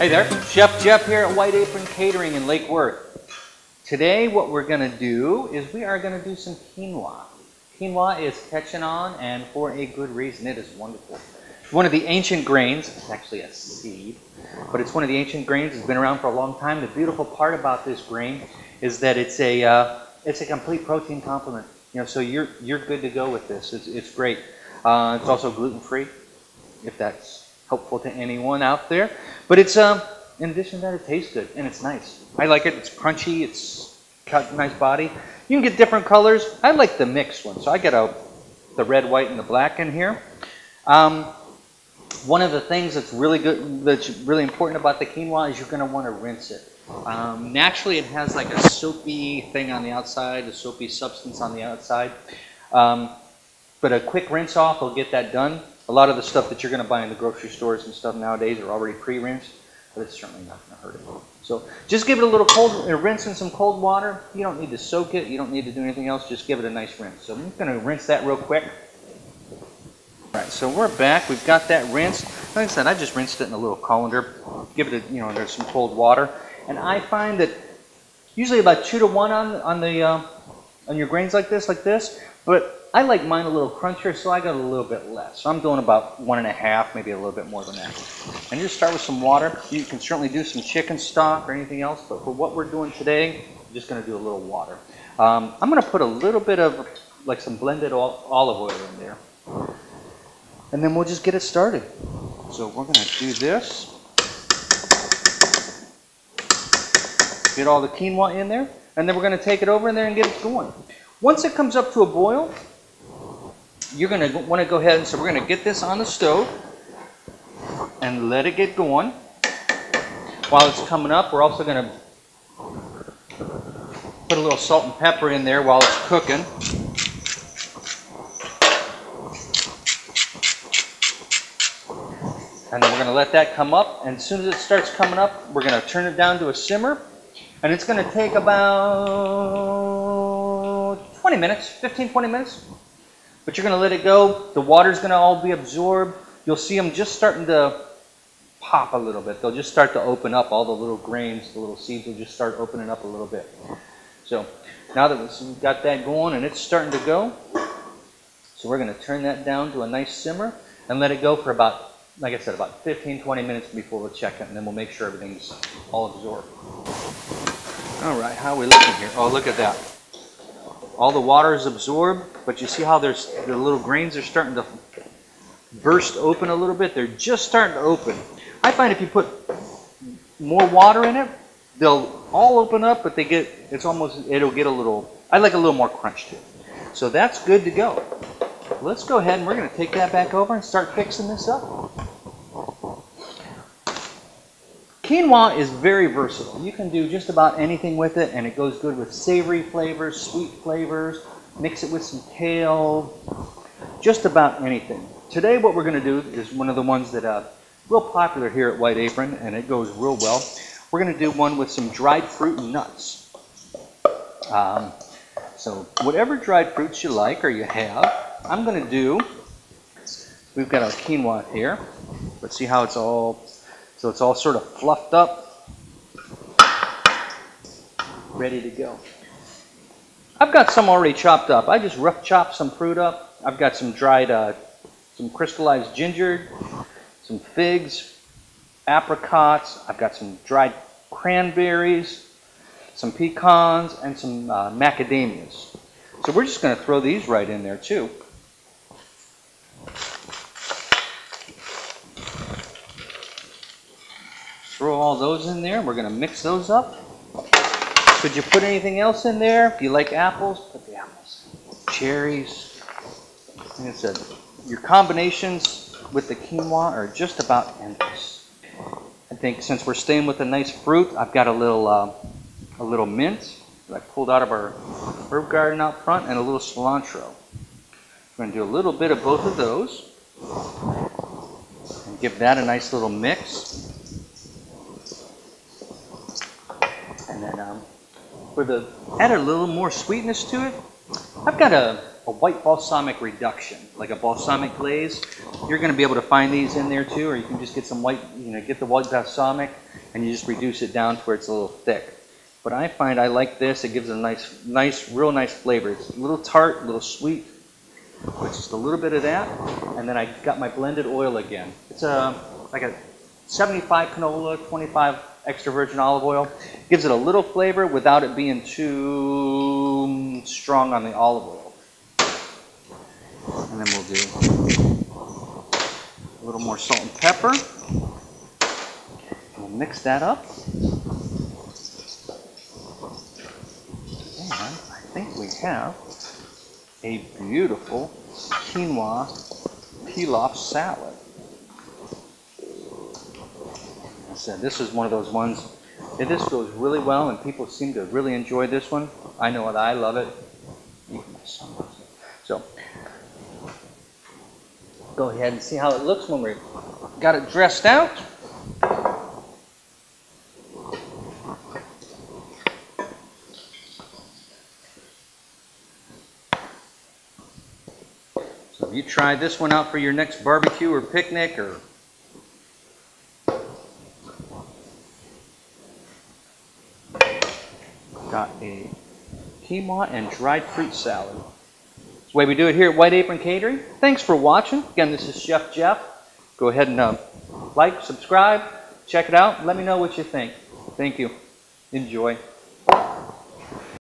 Hey there, Chef Jeff here at White Apron Catering in Lake Worth. Today what we're going to do is we are going to do some quinoa. Quinoa is catching on, and for a good reason. It is wonderful. It's one of the ancient grains. It's actually a seed, but it's one of the ancient grains. It's been around for a long time. The beautiful part about this grain is that it's a complete protein complement. You know, so you're good to go with this. It's great. It's also gluten-free, if that's helpful to anyone out there. But it's in addition to that, it tastes good and it's nice. I like it. It's crunchy. It's got a nice body. You can get different colors. I like the mixed one, so I get the red, white, and the black in here. One of the things that's really good, that's really important about the quinoa is you're going to want to rinse it. Naturally, it has like a soapy thing on the outside, a soapy substance on the outside. But a quick rinse off will get that done. A lot of the stuff that you're going to buy in the grocery stores and stuff nowadays are already pre-rinsed, but it's certainly not going to hurt it. So just give it a little rinse in some cold water. You don't need to soak it. You don't need to do anything else. Just give it a nice rinse. So I'm just going to rinse that real quick. All right, so we're back. We've got that rinsed. Like I said, I just rinsed it in a little colander. Give it there's some cold water. And I find that usually about 2 to 1 on your grains like this, but I like mine a little crunchier, so I got a little bit less. So I'm doing about 1.5, maybe a little bit more than that. And just start with some water. You can certainly do some chicken stock or anything else, but for what we're doing today, I'm just going to do a little water. I'm going to put a little bit of like some blended olive oil in there, and then we'll just get it started. So we're going to do this. Get all the quinoa in there, and then we're going to take it over in there and get it going. Once it comes up to a boil, you're going to want to go ahead, and so we're going to get this on the stove and let it get going. While it's coming up, we're also going to put a little salt and pepper in there while it's cooking. And then we're going to let that come up, and as soon as it starts coming up, we're going to turn it down to a simmer, and it's going to take about 20 minutes, 15-20 minutes. But you're going to let it go. The water's going to all be absorbed. You'll see them just starting to pop a little bit. They'll just start to open up. All the little grains, the little seeds will just start opening up a little bit. So now that we've got that going and it's starting to go, so we're going to turn that down to a nice simmer and let it go for about, like I said, about 15-20 minutes before we'll check it, and then we'll make sure everything's all absorbed. All right, how are we looking here? Oh, look at that. All the water is absorbed, but you see how the little grains are starting to burst open a little bit? They're just starting to open. I find if you put more water in it, they'll all open up, but it'll get a little, I like a little more crunch to it. So that's good to go. Let's go ahead and we're going to take that back over and start fixing this up. Quinoa is very versatile. You can do just about anything with it, and it goes good with savory flavors, sweet flavors. Mix it with some kale, just about anything. Today what we're going to do is one of the ones that real popular here at White Apron, and it goes real well. We're going to do one with some dried fruit and nuts. So whatever dried fruits you like or you have, I'm going to do, we've got our quinoa here. Let's see how it's all, so it's all sort of fluffed up, ready to go. I've got some already chopped up. I just rough chopped some fruit up. I've got some dried, some crystallized ginger, some figs, apricots. I've got some dried cranberries, some pecans, and some macadamias. So we're just going to throw these right in there too. Throw all those in there. We're going to mix those up. Could you put anything else in there? If you like apples, put the apples. Cherries. Like I said, your combinations with the quinoa are just about endless. I think since we're staying with a nice fruit, I've got a little mint that I pulled out of our herb garden out front, and a little cilantro. We're going to do a little bit of both of those and give that a nice little mix. And then add a little more sweetness to it. I've got a white balsamic reduction, like a balsamic glaze. You're going to be able to find these in there too, or you can just get some white, get the white balsamic and you just reduce it down to where it's a little thick. But I find I like this. It gives it a real nice flavor. It's a little tart, a little sweet, with just a little bit of that. And then I got my blended oil again. It's like a 75 canola, 25 extra virgin olive oil. Gives it a little flavor without it being too strong on the olive oil. And then we'll do a little more salt and pepper. We'll mix that up. And I think we have a beautiful quinoa pilaf salad. I said this is one of those ones, this goes really well and people seem to really enjoy this one. I know that I love it. So go ahead and see how it looks when we got it dressed out. So if you try this one out for your next barbecue or picnic, or got a quinoa and dried fruit salad. That's the way we do it here at White Apron Catering. Thanks for watching. Again, this is Chef Jeff. Go ahead and like, subscribe, check it out. Let me know what you think. Thank you. Enjoy.